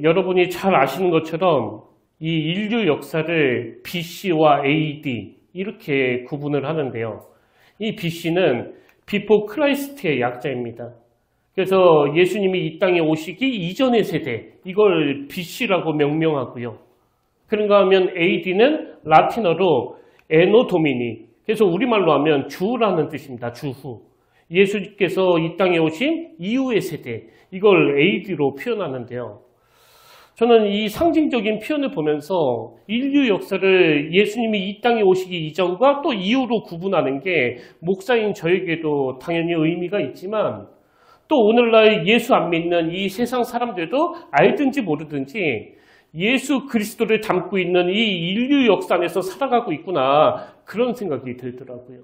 여러분이 잘 아시는 것처럼 이 인류 역사를 BC와 AD 이렇게 구분을 하는데요. 이 BC는 Before Christ의 약자입니다. 그래서 예수님이 이 땅에 오시기 이전의 세대, 이걸 BC라고 명명하고요. 그런가 하면 AD는 라틴어로 에노 도미니, 그래서 우리말로 하면 주라는 뜻입니다. 주후. 예수님께서 이 땅에 오신 이후의 세대, 이걸 AD로 표현하는데요. 저는 이 상징적인 표현을 보면서 인류 역사를 예수님이 이 땅에 오시기 이전과 또 이후로 구분하는 게 목사인 저에게도 당연히 의미가 있지만 또 오늘날 예수 안 믿는 이 세상 사람들도 알든지 모르든지 예수 그리스도를 담고 있는 이 인류 역사 안에서 살아가고 있구나, 그런 생각이 들더라고요.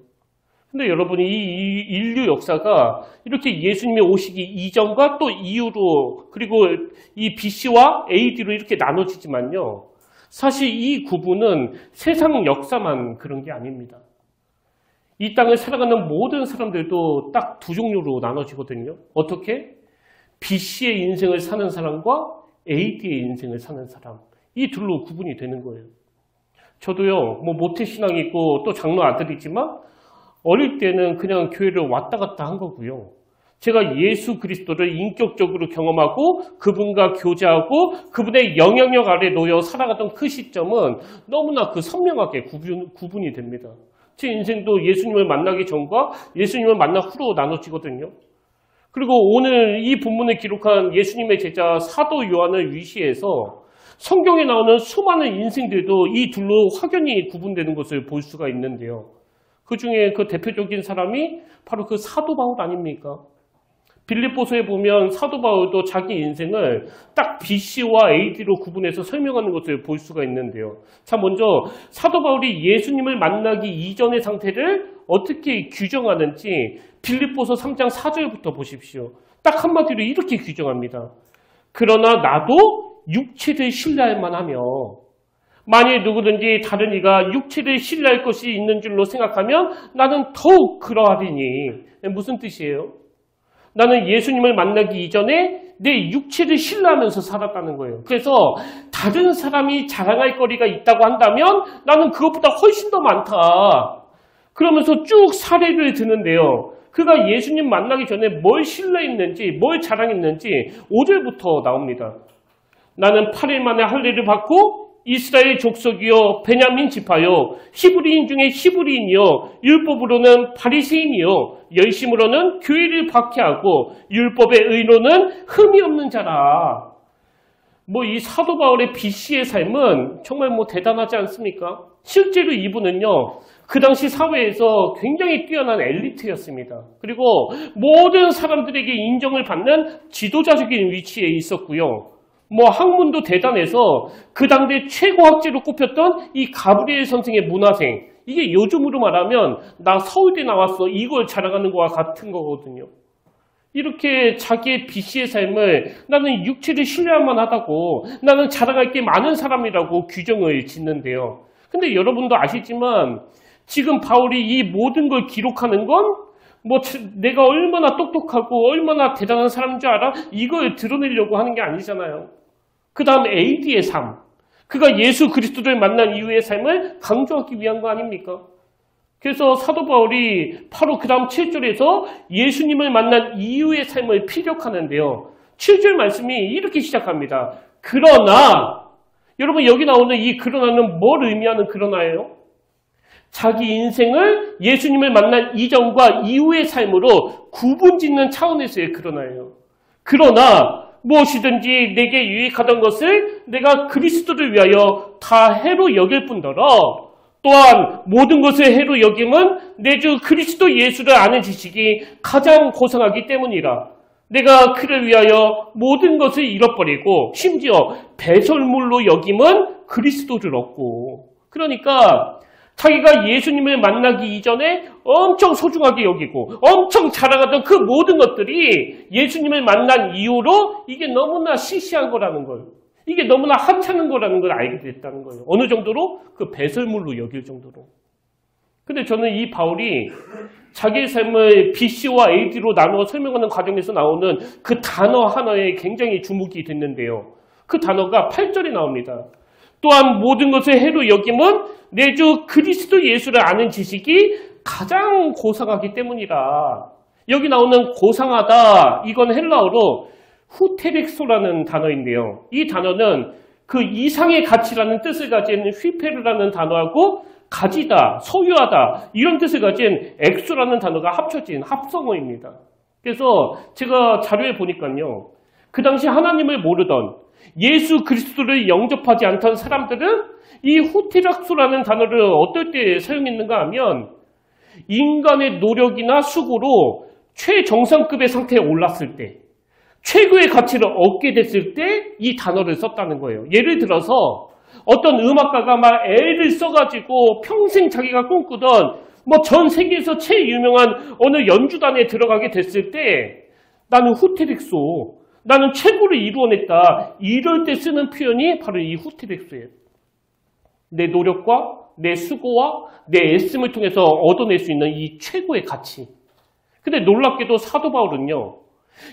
근데 여러분이 이 인류 역사가 이렇게 예수님이 오시기 이전과 또 이후로, 그리고 이 BC와 AD로 이렇게 나눠지지만요, 사실 이 구분은 세상 역사만 그런 게 아닙니다. 이 땅을 살아가는 모든 사람들도 딱 두 종류로 나눠지거든요. 어떻게? BC의 인생을 사는 사람과 AD의 인생을 사는 사람, 이 둘로 구분이 되는 거예요. 저도요, 모태신앙이고 또 장로 아들이지만 어릴 때는 그냥 교회를 왔다 갔다 한 거고요. 제가 예수 그리스도를 인격적으로 경험하고 그분과 교제하고 그분의 영향력 아래 놓여 살아가던 그 시점은 너무나 선명하게 구분이 됩니다. 제 인생도 예수님을 만나기 전과 예수님을 만나 후로 나눠지거든요. 그리고 오늘 이 본문을 기록한 예수님의 제자 사도 요한을 위시해서 성경에 나오는 수많은 인생들도 이 둘로 확연히 구분되는 것을 볼 수가 있는데요. 그 중에 그 대표적인 사람이 바로 그 사도 바울 아닙니까? 빌립보서에 보면 사도 바울도 자기 인생을 딱 BC와 AD로 구분해서 설명하는 것을 볼 수가 있는데요. 자, 먼저 사도 바울이 예수님을 만나기 이전의 상태를 어떻게 규정하는지 빌립보서 3장 4절부터 보십시오. 딱 한마디로 이렇게 규정합니다. 그러나 나도 육체를 신뢰할 만하며 만일 누구든지 다른 이가 육체를 신뢰할 것이 있는 줄로 생각하면 나는 더욱 그러하리니. 무슨 뜻이에요? 나는 예수님을 만나기 이전에 내 육체를 신뢰하면서 살았다는 거예요. 그래서 다른 사람이 자랑할 거리가 있다고 한다면 나는 그것보다 훨씬 더 많다. 그러면서 쭉 사례를 드는데요. 그가 예수님 만나기 전에 뭘 신뢰했는지, 뭘 자랑했는지 5절부터 나옵니다. 나는 8일 만에 할례를 받고 이스라엘 족속이요 베냐민 지파요 히브리인 중에 히브리인이요 율법으로는 바리새인이요 열심으로는 교회를 박해하고 율법의 의로는 흠이 없는 자라. 이 사도 바울의 BC의 삶은 정말 대단하지 않습니까? 실제로 이분은요, 그 당시 사회에서 굉장히 뛰어난 엘리트였습니다. 그리고 모든 사람들에게 인정을 받는 지도자적인 위치에 있었고요. 학문도 대단해서 그 당대 최고 학자로 꼽혔던 이 가브리엘 선생의 문화생, 이게 요즘으로 말하면 나 서울대 나왔어, 이걸 자랑하는 거와 같은 거거든요. 이렇게 자기의 BC의 삶을 나는 육체를 신뢰할 만하다고, 나는 자랑할 게 많은 사람이라고 규정을 짓는데요. 근데 여러분도 아시지만 지금 바울이 이 모든 걸 기록하는 건 내가 얼마나 똑똑하고 얼마나 대단한 사람인 줄 알아? 이걸 드러내려고 하는 게 아니잖아요. 그 다음 AD의 삶, 그가 예수 그리스도를 만난 이후의 삶을 강조하기 위한 거 아닙니까? 그래서 사도 바울이 바로 그 다음 7절에서 예수님을 만난 이후의 삶을 피력하는데요. 7절 말씀이 이렇게 시작합니다. 그러나, 여러분 여기 나오는 이 그러나는 뭘 의미하는 그러나예요? 자기 인생을 예수님을 만난 이전과 이후의 삶으로 구분짓는 차원에서의 그러나예요. 그러나 무엇이든지 내게 유익하던 것을 내가 그리스도를 위하여 다 해로 여길 뿐더러 또한 모든 것을 해로 여김은 내 주 그리스도 예수를 아는 지식이 가장 고상하기 때문이라. 내가 그를 위하여 모든 것을 잃어버리고 심지어 배설물로 여김은 그리스도를 얻고. 그러니까 자기가 예수님을 만나기 이전에 엄청 소중하게 여기고 엄청 자랑하던 그 모든 것들이 예수님을 만난 이후로 이게 너무나 시시한 거라는 거예요. 이게 너무나 하찮은 거라는 걸 알게 됐다는 거예요. 어느 정도로? 그 배설물로 여길 정도로. 근데 저는 이 바울이 자기의 삶을 BC와 AD로 나누어 설명하는 과정에서 나오는 그 단어 하나에 굉장히 주목이 됐는데요. 그 단어가 8절에 나옵니다. 또한 모든 것을 해로 여김은 내 주 그리스도 예수를 아는 지식이 가장 고상하기 때문이라. 여기 나오는 고상하다, 이건 헬라어로 후테렉소라는 단어인데요. 이 단어는 그 이상의 가치라는 뜻을 가진 휘페르라는 단어하고 가지다, 소유하다 이런 뜻을 가진 엑소라는 단어가 합쳐진 합성어입니다. 그래서 제가 자료에 보니까요. 그 당시 하나님을 모르던 예수 그리스도를 영접하지 않던 사람들은 이 후테렉소라는 단어를 어떨 때 사용했는가 하면 인간의 노력이나 수고로 최정상급의 상태에 올랐을 때, 최고의 가치를 얻게 됐을 때 이 단어를 썼다는 거예요. 예를 들어서 어떤 음악가가 막 애를 써가지고 평생 자기가 꿈꾸던 뭐 전 세계에서 제일 유명한 어느 연주단에 들어가게 됐을 때 나는 후테렉소, 나는 최고를 이루어냈다. 이럴 때 쓰는 표현이 바로 이 후테렉소예요. 내 노력과 내 수고와 내 애씀을 통해서 얻어낼 수 있는 이 최고의 가치. 근데 놀랍게도 사도 바울은요.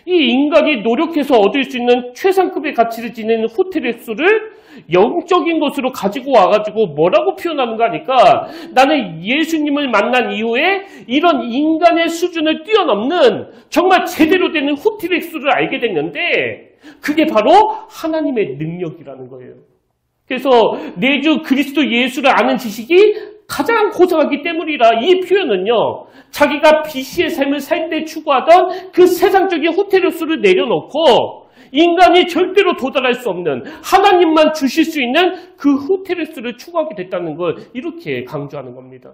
이 인간이 노력해서 얻을 수 있는 최상급의 가치를 지닌 후테렉소를 영적인 것으로 가지고 와가지고 뭐라고 표현하는가 하니까 나는 예수님을 만난 이후에 이런 인간의 수준을 뛰어넘는 정말 제대로 되는 후테렉소를 알게 됐는데 그게 바로 하나님의 능력이라는 거예요. 그래서 내 주 그리스도 예수를 아는 지식이 가장 고상하기 때문이라 이 표현은요. 자기가 BC의 삶을 살 때 추구하던 그 세상적인 후테렉소를 내려놓고 인간이 절대로 도달할 수 없는 하나님만 주실 수 있는 그 후테렉소를 추구하게 됐다는 걸 이렇게 강조하는 겁니다.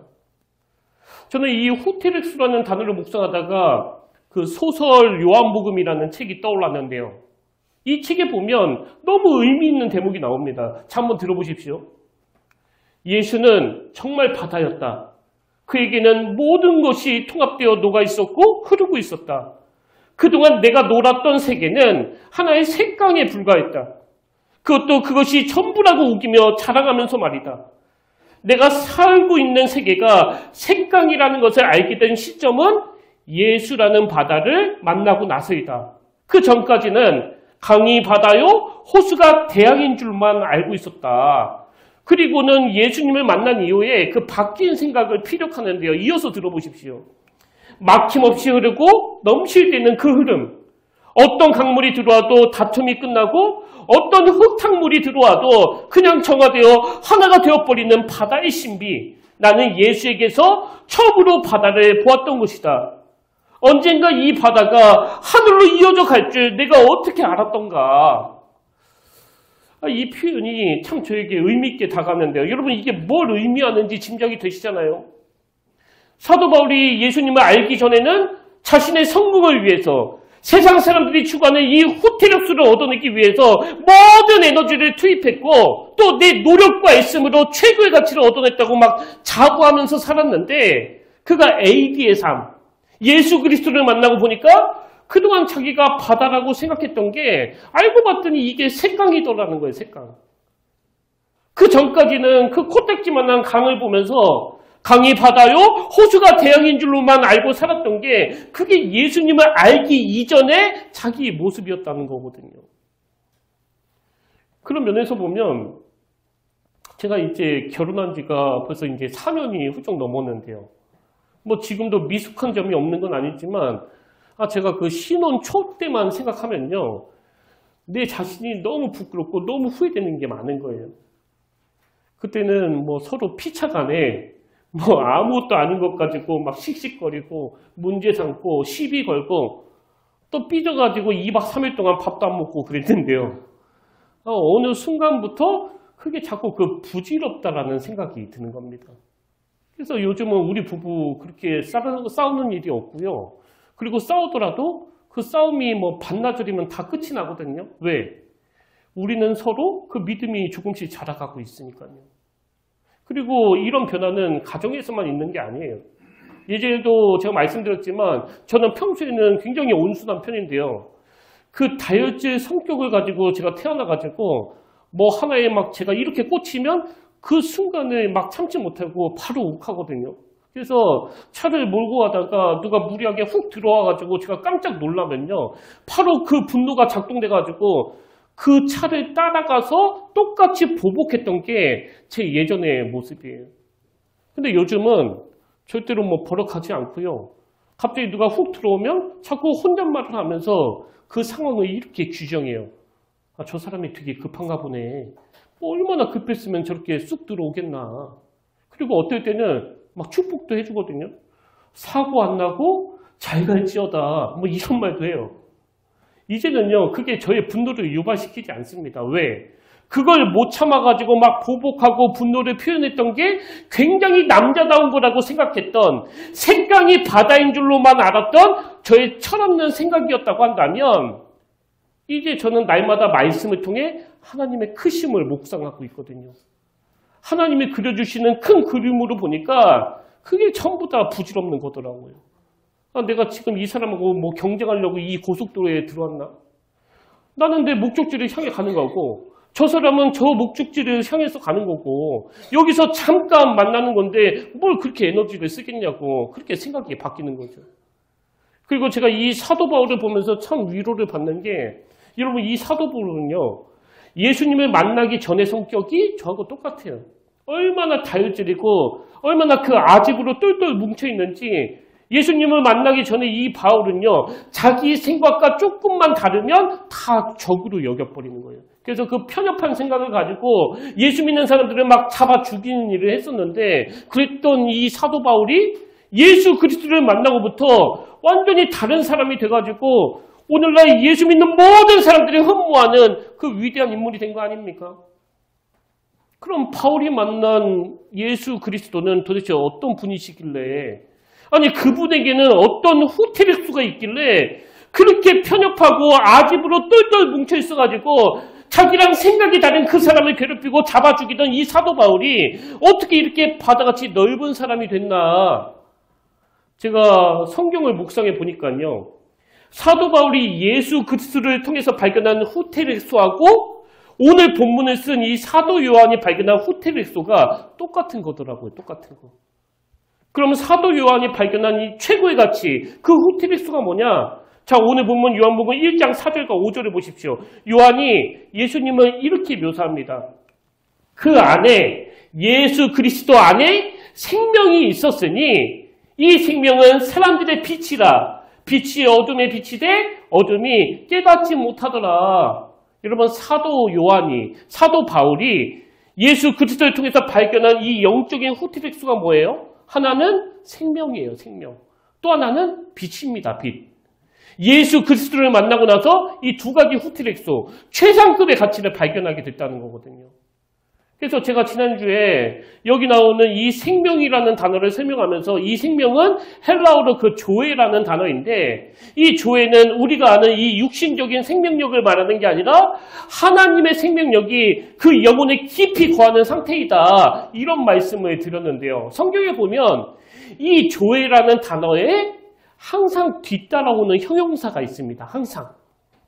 저는 이 후테렉소라는 단어를 묵상하다가 그 소설 요한복음이라는 책이 떠올랐는데요. 이 책에 보면 너무 의미 있는 대목이 나옵니다. 자, 한번 들어보십시오. 예수는 정말 바다였다. 그에게는 모든 것이 통합되어 녹아 있었고 흐르고 있었다. 그동안 내가 놀았던 세계는 하나의 색강에 불과했다. 그것이 전부라고 우기며 자랑하면서 말이다. 내가 살고 있는 세계가 색강이라는 것을 알게 된 시점은 예수라는 바다를 만나고 나서이다. 그 전까지는 강이 바다요, 호수가 대양인 줄만 알고 있었다. 그리고는 예수님을 만난 이후에 그 바뀐 생각을 피력하는데요. 이어서 들어보십시오. 막힘없이 흐르고 넘실대는 그 흐름. 어떤 강물이 들어와도 다툼이 끝나고 어떤 흙탕물이 들어와도 그냥 정화되어 하나가 되어버리는 바다의 신비. 나는 예수에게서 처음으로 바다를 보았던 것이다. 언젠가 이 바다가 하늘로 이어져 갈 줄 내가 어떻게 알았던가. 이 표현이 참 저에게 의미 있게 다가왔는데요. 여러분 이게 뭘 의미하는지 짐작이 되시잖아요. 사도 바울이 예수님을 알기 전에는 자신의 성공을 위해서 세상 사람들이 추구하는 이 후테렉소를 얻어내기 위해서 모든 에너지를 투입했고 또 내 노력과 애씀으로 최고의 가치를 얻어냈다고 막 자부하면서 살았는데 그가 AD의 삶, 예수 그리스도를 만나고 보니까 그동안 자기가 바다라고 생각했던 게 알고 봤더니 이게 색강이더라는 거예요. 색강. 그 전까지는 그 코딱지만한 강을 보면서 강이 바다요, 호수가 대양인 줄로만 알고 살았던 게 그게 예수님을 알기 이전에 자기 모습이었다는 거거든요. 그런 면에서 보면 제가 이제 결혼한 지가 벌써 이제 4년이 훌쩍 넘었는데요. 뭐 지금도 미숙한 점이 없는 건 아니지만 제가 그 신혼 초 때만 생각하면요. 내 자신이 너무 부끄럽고 너무 후회되는 게 많은 거예요. 그때는 뭐 서로 피차간에 뭐 아무것도 아닌 것 가지고 막 씩씩거리고 문제 삼고 시비 걸고 또 삐져가지고 2박 3일 동안 밥도 안 먹고 그랬는데요. 어느 순간부터 그게 자꾸 그 부질없다라는 생각이 드는 겁니다. 그래서 요즘은 우리 부부 그렇게 싸우는 일이 없고요. 그리고 싸우더라도 그 싸움이 뭐 반나절이면 다 끝이 나거든요. 왜? 우리는 서로 그 믿음이 조금씩 자라가고 있으니까요. 그리고 이런 변화는 가정에서만 있는 게 아니에요. 예전에도 제가 말씀드렸지만 저는 평소에는 굉장히 온순한 편인데요. 그 다혈질 성격을 가지고 제가 태어나가지고 뭐 하나에 막 제가 이렇게 꽂히면 그 순간을 막 참지 못하고 바로 욱하거든요. 그래서 차를 몰고 가다가 누가 무리하게 훅 들어와가지고 제가 깜짝 놀라면요. 바로 그 분노가 작동돼가지고 그 차를 따라가서 똑같이 보복했던 게 제 예전의 모습이에요. 근데 요즘은 절대로 뭐 버럭하지 않고요. 갑자기 누가 훅 들어오면 자꾸 혼잣말을 하면서 그 상황을 이렇게 규정해요. 아, 저 사람이 되게 급한가 보네. 뭐 얼마나 급했으면 저렇게 쑥 들어오겠나. 그리고 어떨 때는 막 축복도 해주거든요. 사고 안 나고 잘 갈지어다. 뭐 이런 말도 해요. 이제는요, 그게 저의 분노를 유발시키지 않습니다. 왜? 그걸 못 참아가지고 막 보복하고 분노를 표현했던 게 굉장히 남자다운 거라고 생각했던, 색강이 바다인 줄로만 알았던 저의 철없는 생각이었다고 한다면, 이제 저는 날마다 말씀을 통해 하나님의 크심을 묵상하고 있거든요. 하나님이 그려주시는 큰 그림으로 보니까 그게 전부 다 부질없는 거더라고요. 아, 내가 지금 이 사람하고 뭐 경쟁하려고 이 고속도로에 들어왔나? 나는 내 목적지를 향해 가는 거고, 저 사람은 저 목적지를 향해서 가는 거고, 여기서 잠깐 만나는 건데 뭘 그렇게 에너지를 쓰겠냐고 그렇게 생각이 바뀌는 거죠. 그리고 제가 이 사도 바울을 보면서 참 위로를 받는 게, 여러분 이 사도 바울은요, 예수님을 만나기 전의 성격이 저하고 똑같아요. 얼마나 다혈질이고 얼마나 그 아집으로 똘똘 뭉쳐있는지, 예수님을 만나기 전에 이 바울은요, 자기 생각과 조금만 다르면 다 적으로 여겨버리는 거예요. 그래서 그 편협한 생각을 가지고 예수 믿는 사람들을 막 잡아 죽이는 일을 했었는데, 그랬던 이 사도 바울이 예수 그리스도를 만나고부터 완전히 다른 사람이 돼가지고 오늘날 예수 믿는 모든 사람들이 흠모하는 그 위대한 인물이 된 거 아닙니까? 그럼 바울이 만난 예수 그리스도는 도대체 어떤 분이시길래, 아니 그분에게는 어떤 후테렉수가 있길래 그렇게 편협하고 아집으로 똘똘 뭉쳐 있어가지고 자기랑 생각이 다른 그 사람을 괴롭히고 잡아 죽이던 이 사도 바울이 어떻게 이렇게 바다같이 넓은 사람이 됐나? 제가 성경을 묵상해 보니까요, 사도 바울이 예수 그리스도를 통해서 발견한 후테렉소하고 오늘 본문을 쓴 이 사도 요한이 발견한 후테렉소가 똑같은 거더라고요. 똑같은 거. 그러면 사도 요한이 발견한 이 최고의 가치, 그 후테렉소가 뭐냐? 자, 오늘 본문 요한복음 1장 4절과 5절을 보십시오. 요한이 예수님을 이렇게 묘사합니다. 그 안에, 예수 그리스도 안에 생명이 있었으니 이 생명은 사람들의 빛이라. 빛이 어둠의 빛이 돼 어둠이 깨닫지 못하더라. 여러분, 사도 요한이, 사도 바울이 예수 그리스도를 통해서 발견한 이 영적인 후테렉소가 뭐예요? 하나는 생명이에요, 생명. 또 하나는 빛입니다, 빛. 예수 그리스도를 만나고 나서 이 두 가지 후테렉소, 최상급의 가치를 발견하게 됐다는 거거든요. 그래서 제가 지난주에 여기 나오는 이 생명이라는 단어를 설명하면서, 이 생명은 헬라어로 그 조에라는 단어인데, 이 조에는 우리가 아는 이 육신적인 생명력을 말하는 게 아니라 하나님의 생명력이 그 영혼에 깊이 거하는 상태이다, 이런 말씀을 드렸는데요. 성경에 보면 이 조에라는 단어에 항상 뒤따라오는 형용사가 있습니다. 항상.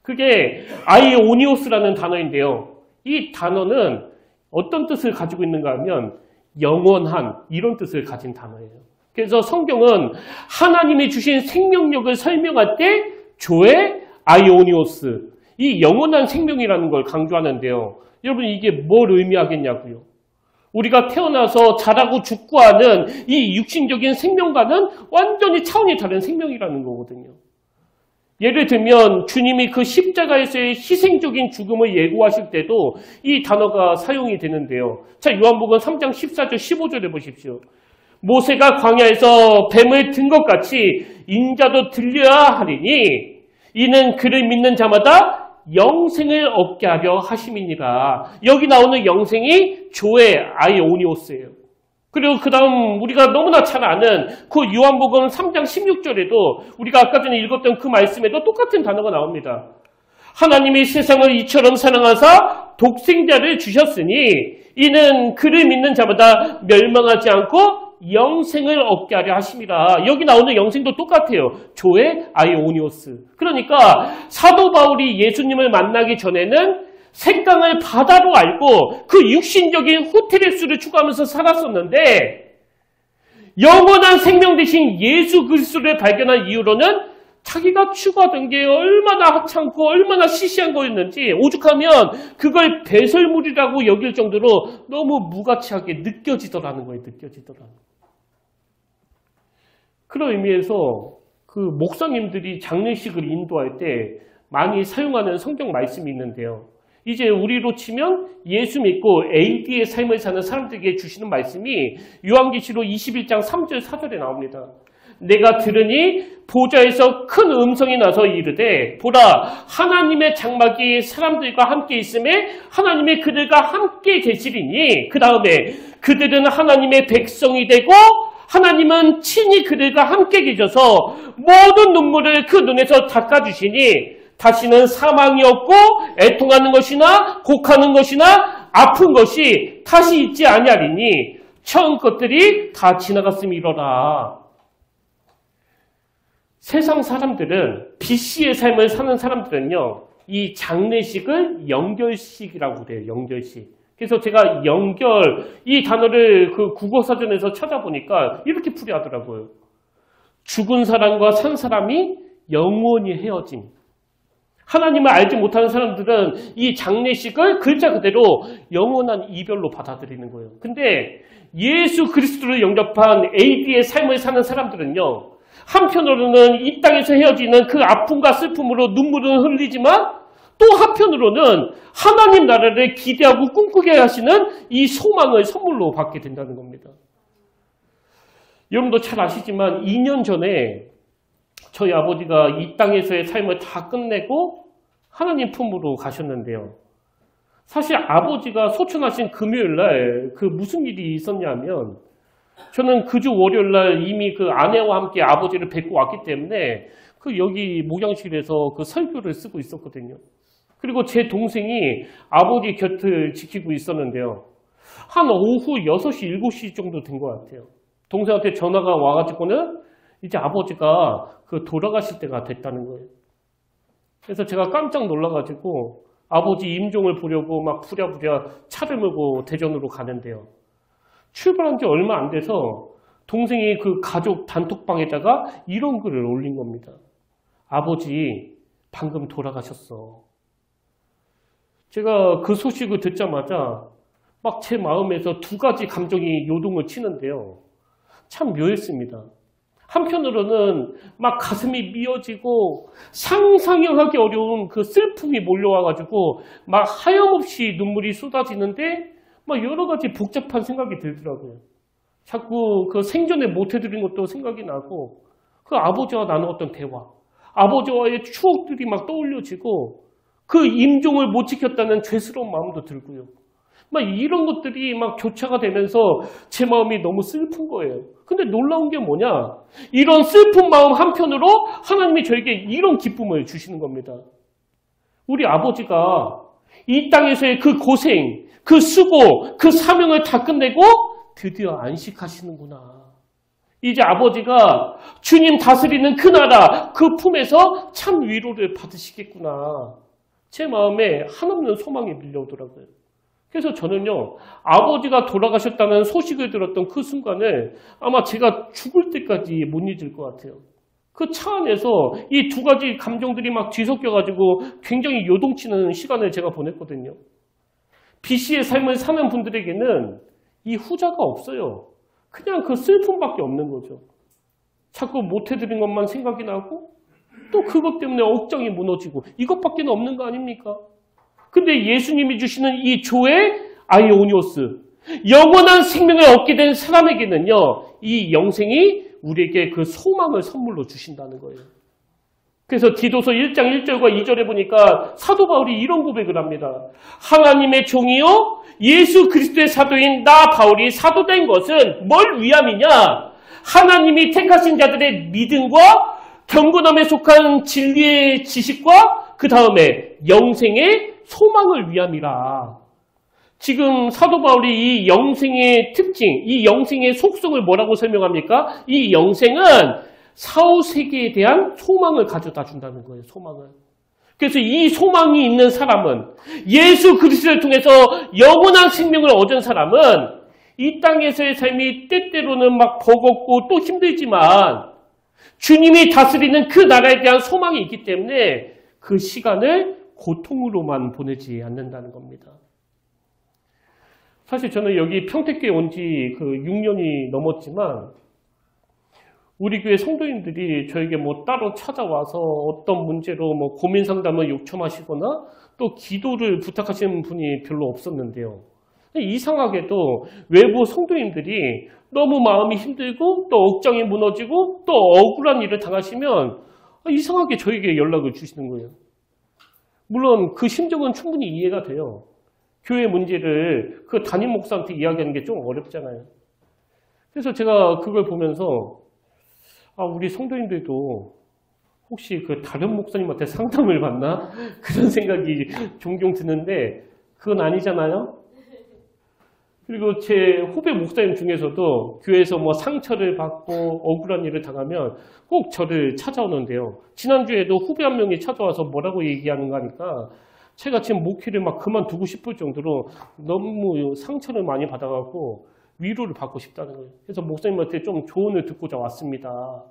그게 아이오니오스라는 단어인데요. 이 단어는 어떤 뜻을 가지고 있는가 하면 영원한, 이런 뜻을 가진 단어예요. 그래서 성경은 하나님이 주신 생명력을 설명할 때 조에 아이오니오스, 이 영원한 생명이라는 걸 강조하는데요. 여러분, 이게 뭘 의미하겠냐고요? 우리가 태어나서 자라고 죽고 하는 이 육신적인 생명과는 완전히 차원이 다른 생명이라는 거거든요. 예를 들면 주님이 그 십자가에서의 희생적인 죽음을 예고하실 때도 이 단어가 사용이 되는데요. 자, 요한복음 3장 14절 15절에 보십시오. 모세가 광야에서 뱀을 든 것 같이 인자도 들려야 하리니 이는 그를 믿는 자마다 영생을 얻게 하려 하심이니라. 여기 나오는 영생이 조의 아이오니오스예요. 그리고 그 다음 우리가 너무나 잘 아는 그 요한복음 3장 16절에도 우리가 아까 전에 읽었던 그 말씀에도 똑같은 단어가 나옵니다. 하나님이 세상을 이처럼 사랑하사 독생자를 주셨으니 이는 그를 믿는 자마다 멸망하지 않고 영생을 얻게 하려 하심이라. 여기 나오는 영생도 똑같아요. 조의 아이오니오스. 그러니까 사도 바울이 예수님을 만나기 전에는 색강을 바다로 알고 그 육신적인 후테렉스를 추구하면서 살았었는데, 영원한 생명 되신 예수 그리스도를 발견한 이후로는 자기가 추구하던 게 얼마나 하찮고 얼마나 시시한 거였는지 오죽하면 그걸 배설물이라고 여길 정도로 너무 무가치하게 느껴지더라는 거예요. 그런 의미에서 그 목사님들이 장례식을 인도할 때 많이 사용하는 성경 말씀이 있는데요. 이제 우리로 치면 예수 믿고 AD의 삶을 사는 사람들에게 주시는 말씀이 요한계시록 21장 3절 4절에 나옵니다. 내가 들으니 보좌에서 큰 음성이 나서 이르되 보라 하나님의 장막이 사람들과 함께 있음에 하나님이 그들과 함께 계시리니 그 다음에 그들은 하나님의 백성이 되고 하나님은 친히 그들과 함께 계셔서 모든 눈물을 그 눈에서 닦아주시니 다시는 사망이 없고 애통하는 것이나 곡하는 것이나 아픈 것이 다시 있지 아니하리니 처음 것들이 다 지나갔음이로라. 세상 사람들은 BC의 삶을 사는 사람들은요, 이 장례식을 영결식이라고 그래요. 영결식. 그래서 제가 영결 이 단어를 그 국어사전에서 찾아보니까 이렇게 풀이하더라고요. 죽은 사람과 산 사람이 영원히 헤어짐. 하나님을 알지 못하는 사람들은 이 장례식을 글자 그대로 영원한 이별로 받아들이는 거예요. 근데 예수 그리스도를 영접한 AD의 삶을 사는 사람들은요, 한편으로는 이 땅에서 헤어지는 그 아픔과 슬픔으로 눈물은 흘리지만 또 한편으로는 하나님 나라를 기대하고 꿈꾸게 하시는 이 소망을 선물로 받게 된다는 겁니다. 여러분도 잘 아시지만 2년 전에 저희 아버지가 이 땅에서의 삶을 다 끝내고 하나님 품으로 가셨는데요. 사실 아버지가 소천하신 금요일날 그 무슨 일이 있었냐면 저는 그 주 월요일날 이미 그 아내와 함께 아버지를 뵙고 왔기 때문에 그 여기 목양실에서 그 설교를 쓰고 있었거든요. 그리고 제 동생이 아버지 곁을 지키고 있었는데요. 한 오후 6시, 7시 정도 된 것 같아요. 동생한테 전화가 와가지고는 이제 아버지가 그 돌아가실 때가 됐다는 거예요. 그래서 제가 깜짝 놀라가지고 아버지 임종을 보려고 막 부랴부랴 차를 몰고 대전으로 가는데요. 출발한 지 얼마 안 돼서 동생이 그 가족 단톡방에다가 이런 글을 올린 겁니다. 아버지 방금 돌아가셨어. 제가 그 소식을 듣자마자 막 제 마음에서 두 가지 감정이 요동을 치는데요. 참 묘했습니다. 한편으로는 막 가슴이 미어지고 상상하기 어려운 그 슬픔이 몰려와가지고 막 하염없이 눈물이 쏟아지는데 막 여러 가지 복잡한 생각이 들더라고요. 자꾸 그 생전에 못 해드린 것도 생각이 나고 그 아버지와 나누었던 대화, 아버지와의 추억들이 막 떠올려지고 그 임종을 못 지켰다는 죄스러운 마음도 들고요. 막 이런 것들이 막 교차가 되면서 제 마음이 너무 슬픈 거예요. 근데 놀라운 게 뭐냐? 이런 슬픈 마음 한편으로 하나님이 저에게 이런 기쁨을 주시는 겁니다. 우리 아버지가 이 땅에서의 그 고생, 그 수고, 그 사명을 다 끝내고 드디어 안식하시는구나. 이제 아버지가 주님 다스리는 그 나라, 그 품에서 참 위로를 받으시겠구나. 제 마음에 한없는 소망이 밀려오더라고요. 그래서 저는요, 아버지가 돌아가셨다는 소식을 들었던 그 순간을 아마 제가 죽을 때까지 못 잊을 것 같아요. 그 차 안에서 이 두 가지 감정들이 막 뒤섞여가지고 굉장히 요동치는 시간을 제가 보냈거든요. BC의 삶을 사는 분들에게는 이 후자가 없어요. 그냥 그 슬픔밖에 없는 거죠. 자꾸 못해드린 것만 생각이 나고 또 그것 때문에 억장이 무너지고 이것밖에 없는 거 아닙니까? 근데 예수님이 주시는 이 조의 아이오니오스, 영원한 생명을 얻게 된 사람에게는요, 이 영생이 우리에게 그 소망을 선물로 주신다는 거예요. 그래서 디도서 1장 1절과 2절에 보니까 사도 바울이 이런 고백을 합니다. 하나님의 종이요 예수 그리스도의 사도인 나 바울이 사도된 것은 뭘 위함이냐? 하나님이 택하신 자들의 믿음과 경건함에 속한 진리의 지식과 그 다음에 영생의 소망을 위함이라. 지금 사도 바울이 이 영생의 특징, 이 영생의 속성을 뭐라고 설명합니까? 이 영생은 사후세계에 대한 소망을 가져다 준다는 거예요. 소망을. 그래서 이 소망이 있는 사람은, 예수 그리스도를 통해서 영원한 생명을 얻은 사람은 이 땅에서의 삶이 때때로는 막 버겁고 또 힘들지만 주님이 다스리는 그 나라에 대한 소망이 있기 때문에 그 시간을 고통으로만 보내지 않는다는 겁니다. 사실 저는 여기 평택교회 온 지 그 6년이 넘었지만 우리 교회 성도님들이 저에게 뭐 따로 찾아와서 어떤 문제로 뭐 고민 상담을 요청하시거나 또 기도를 부탁하시는 분이 별로 없었는데요. 이상하게도 외부 성도님들이 너무 마음이 힘들고 또 억장이 무너지고 또 억울한 일을 당하시면 이상하게 저에게 연락을 주시는 거예요. 물론 그 심정은 충분히 이해가 돼요. 교회 문제를 그 담임 목사한테 이야기하는 게 좀 어렵잖아요. 그래서 제가 그걸 보면서 우리 성도님들도 혹시 그 다른 목사님한테 상담을 받나? 그런 생각이 종종 드는데 그건 아니잖아요. 그리고 제 후배 목사님 중에서도 교회에서 뭐 상처를 받고 억울한 일을 당하면 꼭 저를 찾아오는데요. 지난주에도 후배 한 명이 찾아와서 뭐라고 얘기하는가 하니까 제가 지금 목회를 막 그만두고 싶을 정도로 너무 상처를 많이 받아갖고 위로를 받고 싶다는 거예요. 그래서 목사님한테 좀 조언을 듣고자 왔습니다.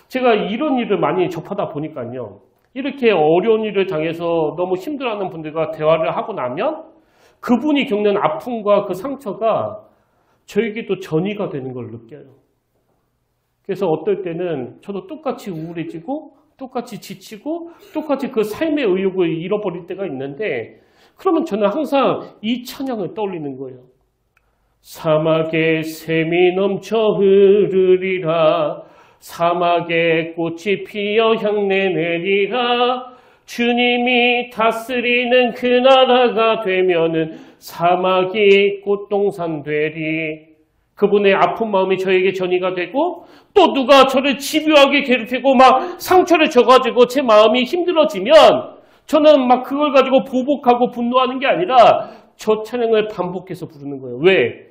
제가 이런 일을 많이 접하다 보니까요. 이렇게 어려운 일을 당해서 너무 힘들어하는 분들과 대화를 하고 나면 그분이 겪는 아픔과 그 상처가 저에게도 전이가 되는 걸 느껴요. 그래서 어떨 때는 저도 똑같이 우울해지고 똑같이 지치고 똑같이 그 삶의 의욕을 잃어버릴 때가 있는데 그러면 저는 항상 이 찬양을 떠올리는 거예요. 사막에 샘이 넘쳐 흐르리라 사막에 꽃이 피어 향내 내리라 주님이 다스리는 그 나라가 되면은 사막이 꽃동산 되리. 그분의 아픈 마음이 저에게 전이가 되고 또 누가 저를 집요하게 괴롭히고 막 상처를 줘가지고 제 마음이 힘들어지면 저는 막 그걸 가지고 보복하고 분노하는 게 아니라 저 찬양을 반복해서 부르는 거예요. 왜?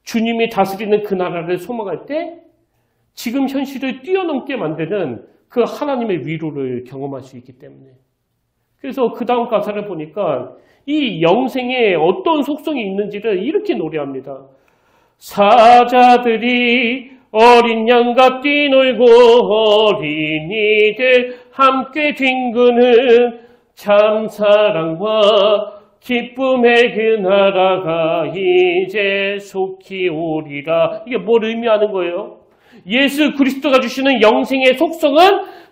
주님이 다스리는 그 나라를 소망할 때 지금 현실을 뛰어넘게 만드는 그 하나님의 위로를 경험할 수 있기 때문에. 그래서 그 다음 가사를 보니까 이 영생에 어떤 속성이 있는지를 이렇게 노래합니다. 사자들이 어린 양과 뛰놀고 어린이들 함께 뒹구는 참사랑과 기쁨의 그 나라가 이제 속히 오리라. 이게 뭘 의미하는 거예요? 예수 그리스도가 주시는 영생의 속성은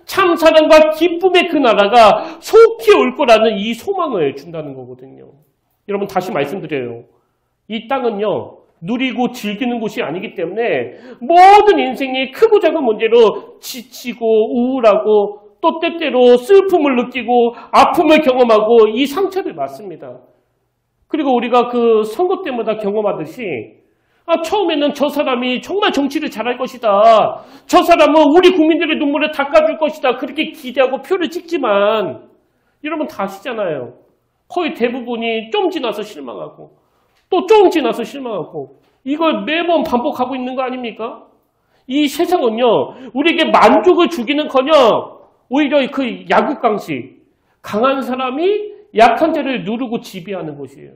참사랑과 기쁨의 그 나라가 속히 올 거라는 이 소망을 준다는 거거든요. 여러분 다시 말씀드려요. 이 땅은요. 누리고 즐기는 곳이 아니기 때문에 모든 인생이 크고 작은 문제로 지치고 우울하고 또 때때로 슬픔을 느끼고 아픔을 경험하고 이 상처를 받습니다. 그리고 우리가 그 선거 때마다 경험하듯이 처음에는 저 사람이 정말 정치를 잘할 것이다. 저 사람은 우리 국민들의 눈물을 닦아줄 것이다. 그렇게 기대하고 표를 찍지만 여러분 다 아시잖아요. 거의 대부분이 좀 지나서 실망하고 또 좀 지나서 실망하고 이걸 매번 반복하고 있는 거 아닙니까? 이 세상은요. 우리에게 만족을 주기는커녕 오히려 그 약육강식 강한 사람이 약한 자를 누르고 지배하는 것이에요.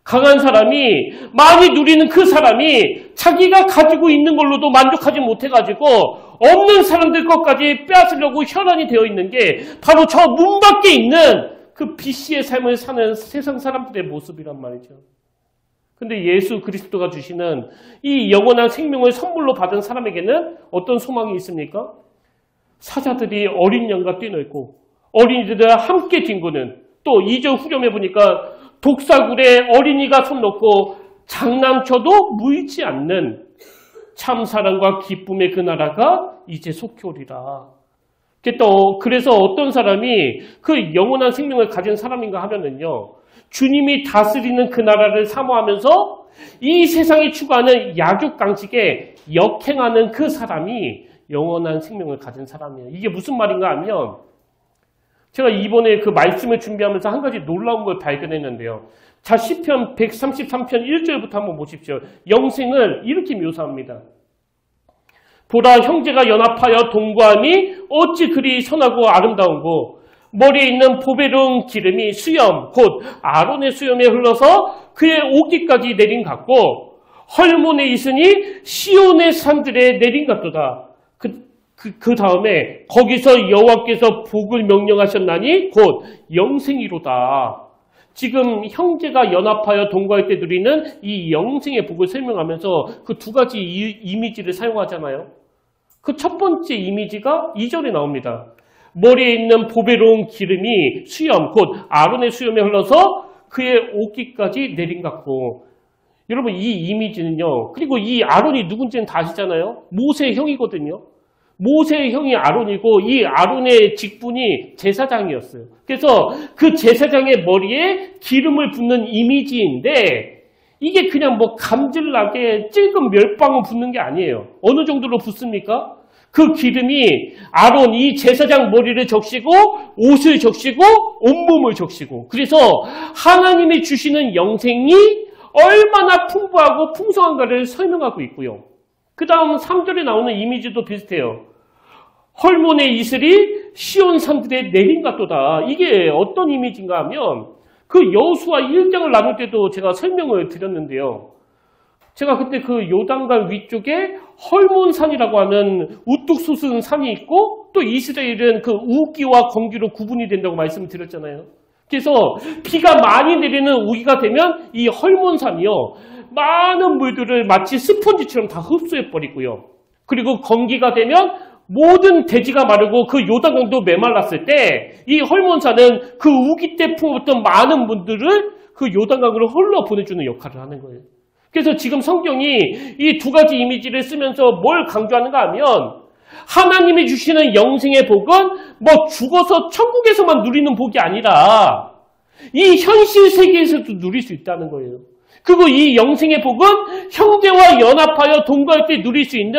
강한 사람이 많이 누리는 그 사람이 자기가 가지고 있는 걸로도 만족하지 못해가지고 없는 사람들 것까지 빼앗으려고 혈안이 되어 있는 게 바로 저 문 밖에 있는 그 BC의 삶을 사는 세상 사람들의 모습이란 말이죠. 근데 예수 그리스도가 주시는 이 영원한 생명을 선물로 받은 사람에게는 어떤 소망이 있습니까? 사자들이 어린 양과 뛰놀고 어린이들과 함께 뒹구는 또 2절 후렴에 보니까 독사굴에 어린이가 손 놓고 장난쳐도 무이지 않는 참사랑과 기쁨의 그 나라가 이제 속히 오리라. 그래서 어떤 사람이 그 영원한 생명을 가진 사람인가 하면은요. 주님이 다스리는 그 나라를 사모하면서 이 세상이 추구하는 약육강식에 역행하는 그 사람이 영원한 생명을 가진 사람이에요. 이게 무슨 말인가 하면 제가 이번에 그 말씀을 준비하면서 한 가지 놀라운 걸 발견했는데요. 자, 시편 133편 1절부터 한번 보십시오. 영생을 이렇게 묘사합니다. 보라 형제가 연합하여 동거함이 어찌 그리 선하고 아름다운고 머리에 있는 보배로운 기름이 수염 곧 아론의 수염에 흘러서 그의 옷깃까지 내린 같고 헐몬에 있으니 시온의 산들에 내린갑도다. 그 다음에 거기서 여호와께서 복을 명령하셨나니 곧 영생이로다. 지금 형제가 연합하여 동거할 때 누리는 이 영생의 복을 설명하면서 그 두 가지 이미지를 사용하잖아요. 그 첫 번째 이미지가 2절에 나옵니다. 머리에 있는 보배로운 기름이 수염, 곧 아론의 수염에 흘러서 그의 옷깃까지 내린 같고. 여러분 이 이미지는요. 그리고 이 아론이 누군지는 다 아시잖아요. 모세의 형이거든요. 모세의 형이 아론이고 이 아론의 직분이 제사장이었어요. 그래서 그 제사장의 머리에 기름을 붓는 이미지인데 이게 그냥 뭐 감질나게 찔끔 몇 방울 붓는 게 아니에요. 어느 정도로 붓습니까? 그 기름이 아론 이 제사장 머리를 적시고 옷을 적시고 온몸을 적시고 그래서 하나님이 주시는 영생이 얼마나 풍부하고 풍성한가를 설명하고 있고요. 그 다음 3절에 나오는 이미지도 비슷해요. 헐몬의 이슬이 시온 산들에 내린 같도다. 이게 어떤 이미지인가 하면 그 여호수아 1장을 나눌 때도 제가 설명을 드렸는데요. 제가 그때 그 요단강 위쪽에 헐몬산이라고 하는 우뚝 솟은 산이 있고 또 이스라엘은 그 우기와 건기로 구분이 된다고 말씀을 드렸잖아요. 그래서 비가 많이 내리는 우기가 되면 이 헐몬산이요. 많은 물들을 마치 스펀지처럼 다 흡수해버리고요. 그리고 건기가 되면 모든 대지가 마르고 그 요단강도 메말랐을 때 이 헐몬산은 그 우기 때 품었던 많은 분들을 그 요단강으로 흘러보내주는 역할을 하는 거예요. 그래서 지금 성경이 이 두 가지 이미지를 쓰면서 뭘 강조하는가 하면 하나님이 주시는 영생의 복은 뭐 죽어서 천국에서만 누리는 복이 아니라 이 현실 세계에서도 누릴 수 있다는 거예요. 그리고 이 영생의 복은 형제와 연합하여 동거할 때 누릴 수 있는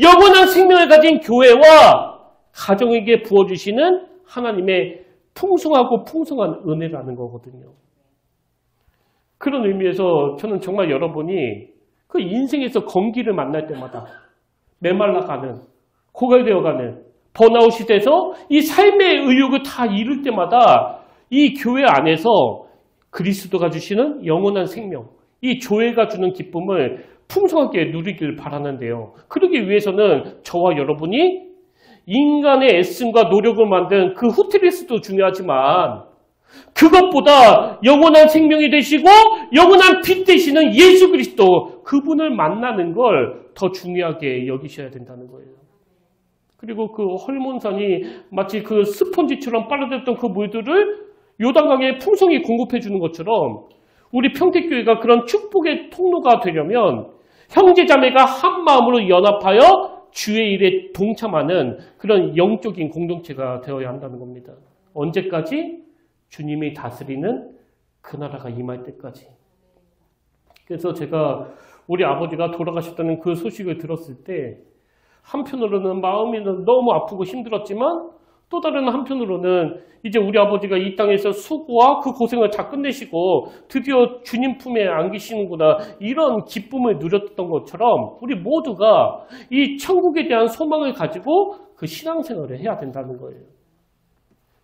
영원한 생명을 가진 교회와 가정에게 부어주시는 하나님의 풍성하고 풍성한 은혜라는 거거든요. 그런 의미에서 저는 정말 여러분이 그 인생에서 건기를 만날 때마다 메말라가는, 고갈되어가는, 번아웃이 돼서 이 삶의 의욕을 다 잃을 때마다 이 교회 안에서 그리스도가 주시는 영원한 생명, 이 교회가 주는 기쁨을 풍성하게 누리길 바라는데요. 그러기 위해서는 저와 여러분이 인간의 애씀과 노력을 만든 그 후트리스도 중요하지만 그것보다 영원한 생명이 되시고 영원한 빛 되시는 예수 그리스도 그분을 만나는 걸 더 중요하게 여기셔야 된다는 거예요. 그리고 그 헐몬산이 마치 그 스펀지처럼 빨아들였던 그 물들을 요단강에 풍성히 공급해 주는 것처럼 우리 평택교회가 그런 축복의 통로가 되려면 형제자매가 한 마음으로 연합하여 주의 일에 동참하는 그런 영적인 공동체가 되어야 한다는 겁니다. 언제까지? 주님이 다스리는 그 나라가 임할 때까지. 그래서 제가 우리 아버지가 돌아가셨다는 그 소식을 들었을 때 한편으로는 마음이 너무 아프고 힘들었지만 또 다른 한편으로는 이제 우리 아버지가 이 땅에서 수고와 그 고생을 다 끝내시고 드디어 주님 품에 안기시는구나 이런 기쁨을 누렸던 것처럼 우리 모두가 이 천국에 대한 소망을 가지고 그 신앙생활을 해야 된다는 거예요.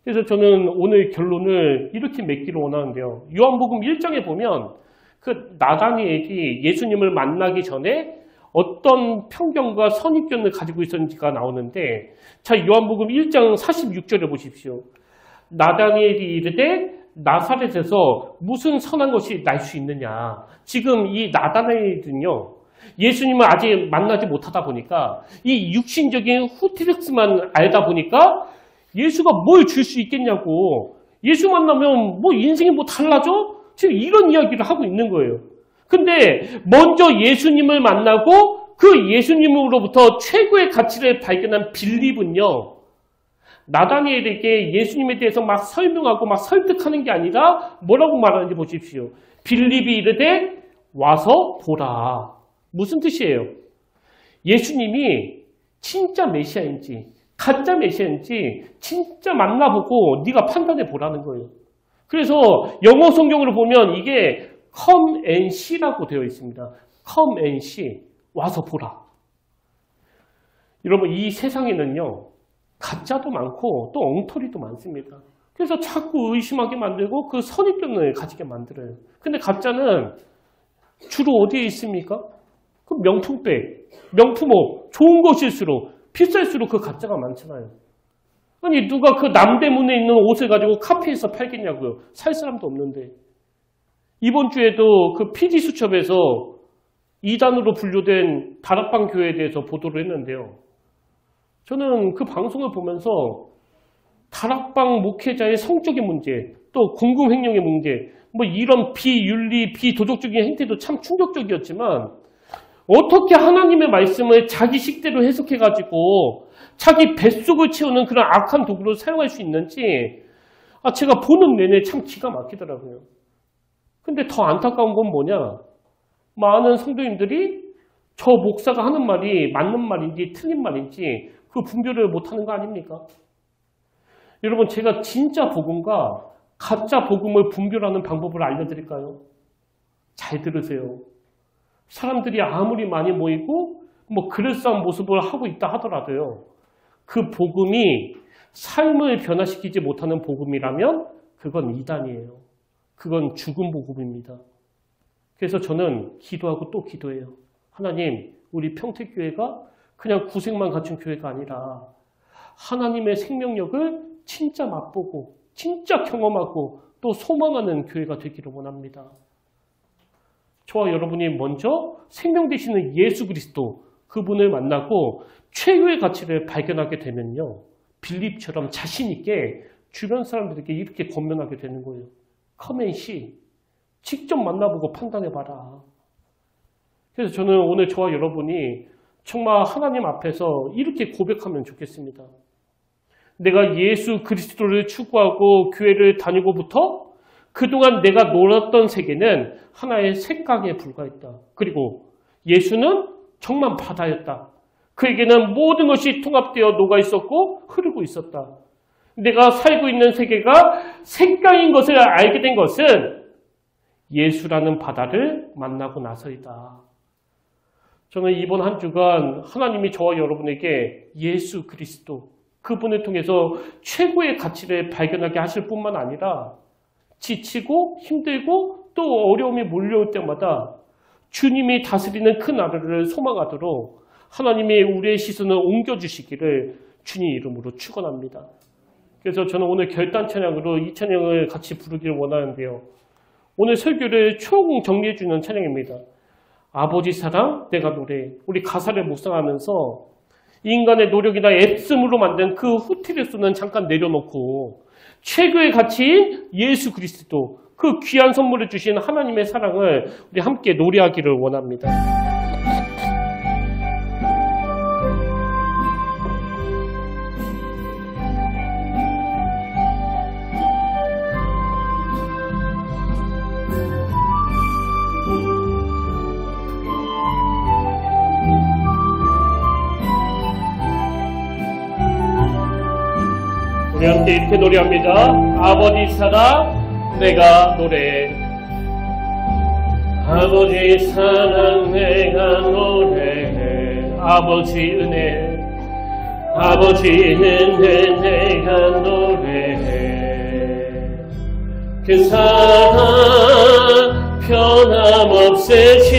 그래서 저는 오늘 결론을 이렇게 맺기를 원하는데요. 요한복음 1장에 보면 그 나다니엘이 예수님을 만나기 전에 어떤 편견과 선입견을 가지고 있었는지가 나오는데 자 요한복음 1장 46절에 보십시오. 나다니엘이 이르되 나사렛에서 무슨 선한 것이 날 수 있느냐. 지금 이 나다니엘은요. 예수님을 아직 만나지 못하다 보니까 이 육신적인 후티렉스만 알다 보니까 예수가 뭘 줄 수 있겠냐고. 예수 만나면 뭐 인생이 뭐 달라져? 지금 이런 이야기를 하고 있는 거예요. 근데 먼저 예수님을 만나고 그 예수님으로부터 최고의 가치를 발견한 빌립은요. 나다니엘에게 예수님에 대해서 막 설명하고 막 설득하는 게 아니라 뭐라고 말하는지 보십시오. 빌립이 이르되 와서 보라. 무슨 뜻이에요? 예수님이 진짜 메시아인지 가짜 메시아인지 진짜 만나보고 네가 판단해 보라는 거예요. 그래서 영어 성경으로 보면 이게 come and see라고 되어 있습니다. come and see. 와서 보라. 여러분 이 세상에는요. 가짜도 많고 또 엉터리도 많습니다. 그래서 자꾸 의심하게 만들고 그 선입견을 가지게 만들어요. 근데 가짜는 주로 어디에 있습니까? 그 명품백, 명품옷, 좋은 것일수록 비쌀수록 그 가짜가 많잖아요. 아니 누가 그 남대문에 있는 옷을 가지고 카페에서 팔겠냐고요. 살 사람도 없는데. 이번 주에도 그 PD수첩에서 2단으로 분류된 다락방 교회에 대해서 보도를 했는데요. 저는 그 방송을 보면서 다락방 목회자의 성적인 문제, 또 궁금횡령의 문제, 뭐 이런 비윤리, 비도덕적인 행태도 참 충격적이었지만 어떻게 하나님의 말씀을 자기 식대로 해석해가지고 자기 뱃속을 채우는 그런 악한 도구로 사용할 수 있는지 제가 보는 내내 참 기가 막히더라고요. 근데 더 안타까운 건 뭐냐? 많은 성도님들이 저 목사가 하는 말이 맞는 말인지 틀린 말인지 그 분별을 못하는 거 아닙니까? 여러분 제가 진짜 복음과 가짜 복음을 분별하는 방법을 알려드릴까요? 잘 들으세요. 사람들이 아무리 많이 모이고 뭐 그럴싸한 모습을 하고 있다 하더라도요. 그 복음이 삶을 변화시키지 못하는 복음이라면 그건 이단이에요. 그건 죽은 복음입니다. 그래서 저는 기도하고 또 기도해요. 하나님, 우리 평택교회가 그냥 구색만 갖춘 교회가 아니라 하나님의 생명력을 진짜 맛보고 진짜 경험하고 또 소망하는 교회가 되기를 원합니다. 저와 여러분이 먼저 생명 되시는 예수 그리스도 그분을 만나고 최고의 가치를 발견하게 되면요. 빌립처럼 자신 있게 주변 사람들에게 이렇게 권면하게 되는 거예요. Come and see. 직접 만나보고 판단해봐라. 그래서 저는 오늘 저와 여러분이 정말 하나님 앞에서 이렇게 고백하면 좋겠습니다. 내가 예수 그리스도를 추구하고 교회를 다니고부터 그동안 내가 놀았던 세계는 하나의 색강에 불과했다. 그리고 예수는 정말 바다였다. 그에게는 모든 것이 통합되어 녹아있었고 흐르고 있었다. 내가 살고 있는 세계가 색강인 것을 알게 된 것은 예수라는 바다를 만나고 나서이다. 저는 이번 한 주간 하나님이 저와 여러분에게 예수 그리스도 그분을 통해서 최고의 가치를 발견하게 하실 뿐만 아니라 지치고 힘들고 또 어려움이 몰려올 때마다 주님이 다스리는 그 나라를 소망하도록 하나님이 우리의 시선을 옮겨주시기를 주님 이름으로 축원합니다. 그래서 저는 오늘 결단 찬양으로 이 찬양을 같이 부르기를 원하는데요. 오늘 설교를 총 정리해주는 찬양입니다. 아버지 사랑 내가 노래. 우리 가사를 묵상하면서 인간의 노력이나 애씀으로 만든 그 후티레스는 잠깐 내려놓고 최고의 가치인 예수 그리스도 그 귀한 선물을 주신 하나님의 사랑을 우리 함께 노래하기를 원합니다. 우리 함께 이렇게 노래합니다. 아버지 사랑 내가 노래해. 아버지 사랑 내가 노래해. 아버지 은혜 아버지 은혜 내가 노래해. 그 사랑 변함없으시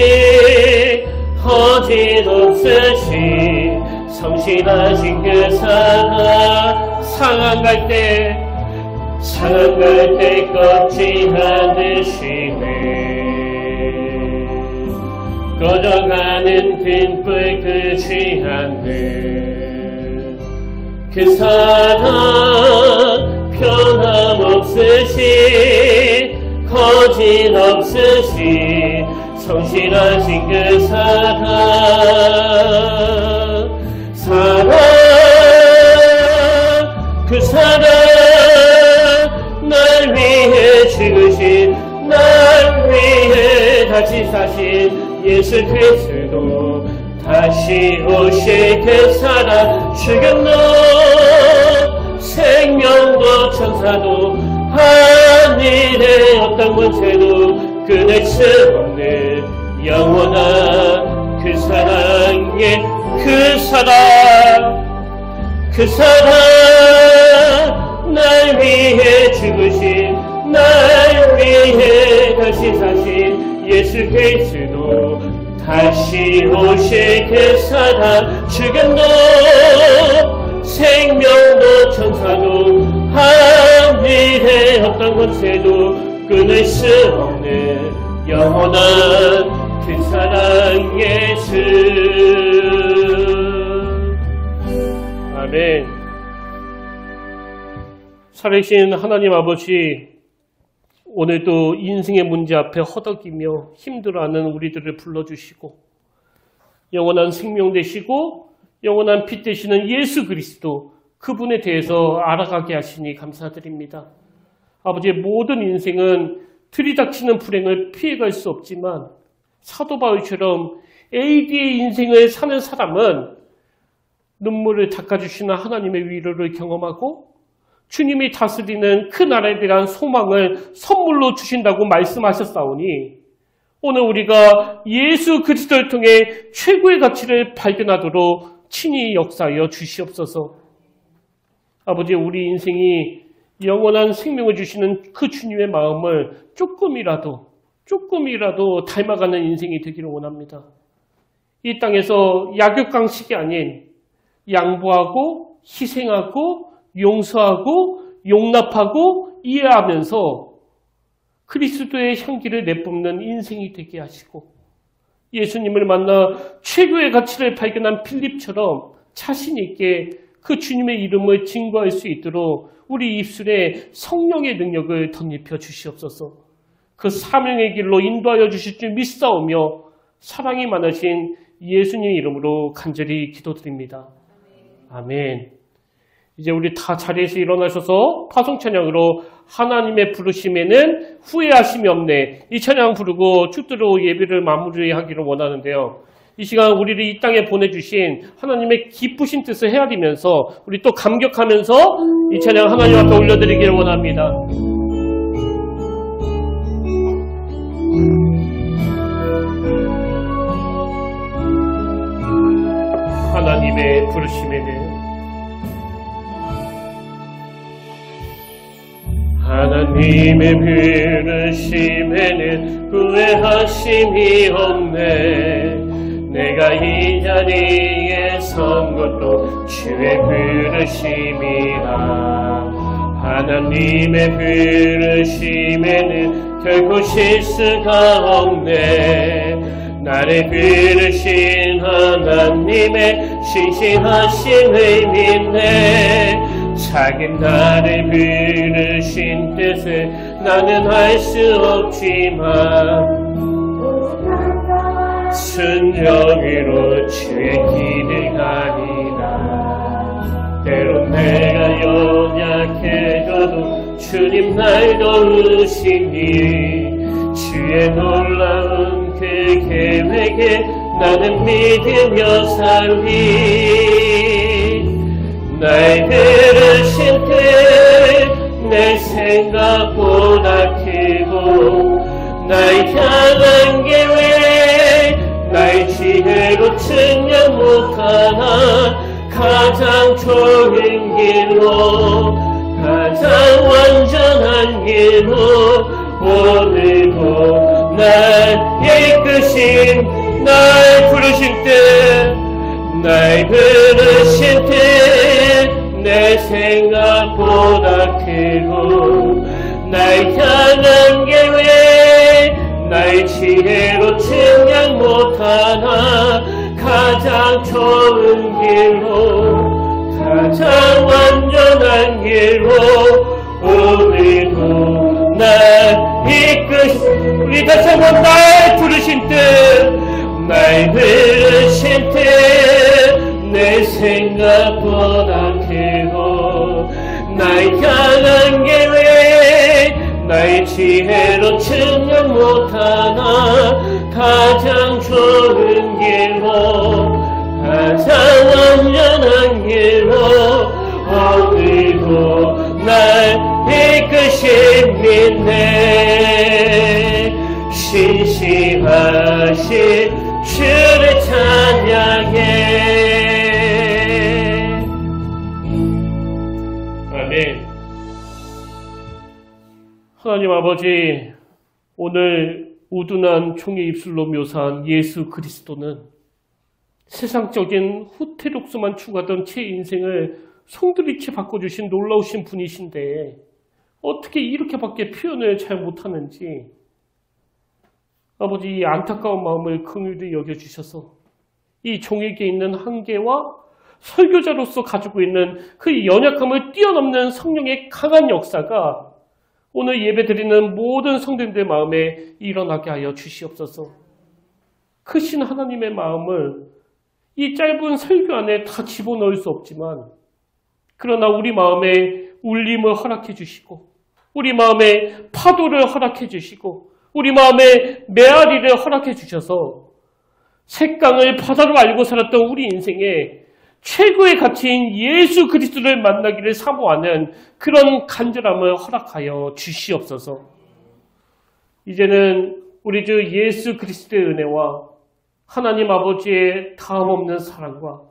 거짓 없으시 성실하신 그 사랑 상한 갈 때 꺾지 않으시네. 꺼져가는 등불 끄지 않는 그 사랑 변함없으시 거짓 없으시 성실하신 그 사랑 그 사랑 날 위해 죽으신 날 위해 다시 사신 예수 그리스도 다시 오실 그 사랑 죽은 너 생명도 천사도 하늘의 어떤 권세도 끊을 수 없는 영원한 그 사랑의 그 사랑 날 위해 죽으신 날 위해 다시 사신 예수 그리스도 다시 오실 그 사랑 지금도 생명도 천사도 하늘의 어떤 권세도 끊을 수 없는 영원한 그 사랑 예수. 아멘. 살아계신 하나님 아버지, 오늘도 인생의 문제 앞에 허덕이며 힘들어하는 우리들을 불러주시고 영원한 생명 되시고 영원한 빛 되시는 예수 그리스도, 그분에 대해서 알아가게 하시니 감사드립니다. 아버지의 모든 인생은 들이닥치는 불행을 피해갈 수 없지만 사도 바울처럼 AD의 인생을 사는 사람은 눈물을 닦아주시는 하나님의 위로를 경험하고 주님이 다스리는 그 나라에 대한 소망을 선물로 주신다고 말씀하셨사오니 오늘 우리가 예수 그리스도를 통해 최고의 가치를 발견하도록 친히 역사하여 주시옵소서. 아버지, 우리 인생이 영원한 생명을 주시는 그 주님의 마음을 조금이라도 닮아가는 인생이 되기를 원합니다. 이 땅에서 약육강식이 아닌 양보하고 희생하고 용서하고 용납하고 이해하면서 그리스도의 향기를 내뿜는 인생이 되게 하시고 예수님을 만나 최고의 가치를 발견한 필립처럼 자신 있게 그 주님의 이름을 증거할 수 있도록 우리 입술에 성령의 능력을 덧입혀 주시옵소서. 그 사명의 길로 인도하여 주실 줄 믿사오며 사랑이 많으신 예수님 이름으로 간절히 기도드립니다. 아멘. 이제 우리 다 자리에서 일어나셔서 파송 찬양으로 하나님의 부르심에는 후회하심이 없네, 이 찬양 부르고 축도로 예배를 마무리하기를 원하는데요. 이 시간 우리를 이 땅에 보내주신 하나님의 기쁘신 뜻을 헤아리면서 우리 또 감격하면서 이 찬양 하나님 앞에 올려드리기를 원합니다. 하나님의 부르심에는 하나님의 부르심에는 후회하심이 없네. 내가 이 자리에 선 것도 주의 부르심이라. 하나님의 부르심에는 결코 실수가 없네. 나를 부르신 하나님의 신실하심을 믿네. 작은 나를 부르신 뜻을 나는 알 수 없지만 순종으로 주의 길을 가리라. 때론 내가 연약해져도 주님 날 도우시니 주의 놀라운 그 계획에 나는 믿으며 살리. 날 부르신 뜻 내 생각보다 크고 날 향한 계획 날 지혜로 측량 못하나 가장 좋은 길로 가장 완전한 길로 오늘도 날 이끄신 날 부르신 뜻 날 부르신 뜻 내 생각보다 크고 날 향한 계획 날 지혜로 측량 못하나 가장 좋은 길로 가장 완전한 길로 오늘도 날 이끄신 우리 다시 한번 날 부르신 뜻 날 부르신 뜻 내 생각보다 크고 날 향한 계획 날 지혜로 측량 못하나 가장 좋은 길로 가장 완전한 길로 오늘도 날 이끄신 믿네. 신실하신 주를 찬양해. 아멘. 하나님 아버지, 오늘 우둔한 종의 입술로 묘사한 예수 그리스도는 세상적인 후퇴룩수만 추구하던 제 인생을 송두리째 바꿔주신 놀라우신 분이신데 어떻게 이렇게밖에 표현을 잘 못하는지 아버지 이 안타까운 마음을 긍휼히 여겨주셔서 이 종에게 있는 한계와 설교자로서 가지고 있는 그 연약함을 뛰어넘는 성령의 강한 역사가 오늘 예배드리는 모든 성도님들 마음에 일어나게 하여 주시옵소서. 크신 하나님의 마음을 이 짧은 설교 안에 다 집어넣을 수 없지만 그러나 우리 마음에 울림을 허락해 주시고 우리 마음에 파도를 허락해 주시고 우리 마음에 메아리를 허락해 주셔서 색강을 바다로 알고 살았던 우리 인생에 최고의 가치인 예수 그리스도를 만나기를 사모하는 그런 간절함을 허락하여 주시옵소서. 이제는 우리 주 예수 그리스도의 은혜와 하나님 아버지의 다함없는 사랑과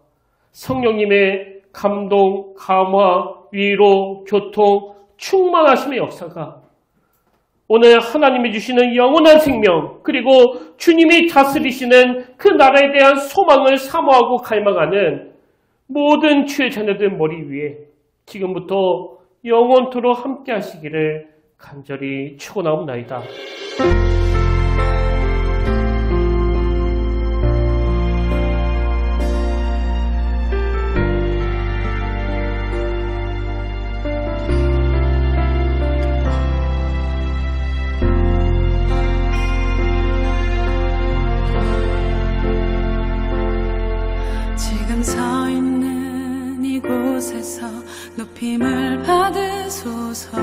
성령님의 감동, 감화, 위로, 교통, 충만하심의 역사가 오늘 하나님이 주시는 영원한 생명 그리고 주님이 다스리시는 그 나라에 대한 소망을 사모하고 갈망하는 모든 주의 자녀들 머리 위에 지금부터 영원토록 함께 하시기를 간절히 축원하옵나이다. 서 있는 이곳에서 높임을 받으소서.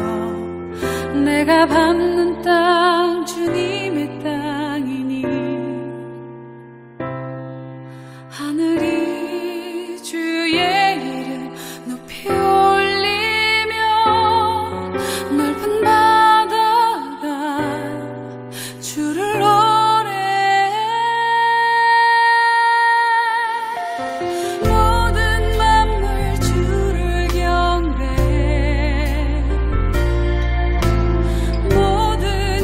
내가 밟는 땅 주님의 땅이니 하늘이 주의 이름 높이 올리며 넓은 바다가 주를 모든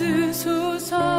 받으소서